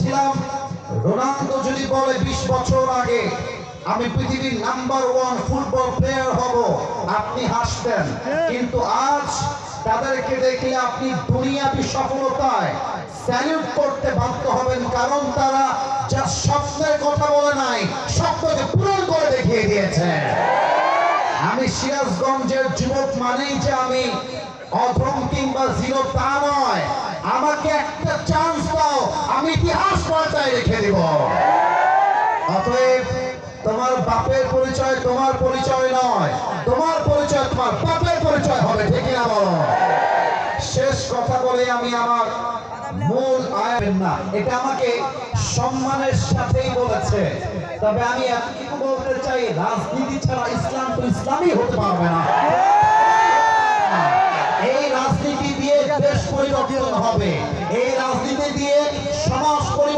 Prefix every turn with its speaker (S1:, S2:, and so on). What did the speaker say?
S1: বলেছিলাম রোনালদো যদি বলে 20 বছর আগে আমি পৃথিবীর নাম্বার 1 ফুটবল প্লেয়ার হব, আপনি হাসতেন। কিন্তু আজ তাদেরকে দেখলে আপনি দুনিয়াবি সফলতায় স্যালুট করতে বাধ্য হবেন, কারণ তারা যা স্বপ্নের কথা বলে নাই, স্বপ্নকে পূরণ করে দেখিয়ে দিয়েছে। আমি সিরাজগঞ্জের যুবক মানেই যে আমি অধম কিংবা জিরো তা নয়, আমাকে একটা চান্স দাও, আমি ইতিহাস পাল্টায় রেখে দিব। অতএব তোমার বাপের পরিচয় তোমার পরিচয় নয়, তোমার পরিচয় তোমার বাপের পরিচয় হবে, ঠিক না বলো? শেষ কথা বলে আমি আমার মূল আয়াত না, এটা আমাকে সম্মানের সাথেই বলেছে, তবে আমি এতটুকু বলতে চাই, রাজনীতি ছাড়া ইসলাম তো ইসলামই হতে পারবে না। এই রাজনীতি দিয়ে দেশ পরিবর্তন হবে, এই রাজনীতি দিয়ে সমাজ পরিবর্তন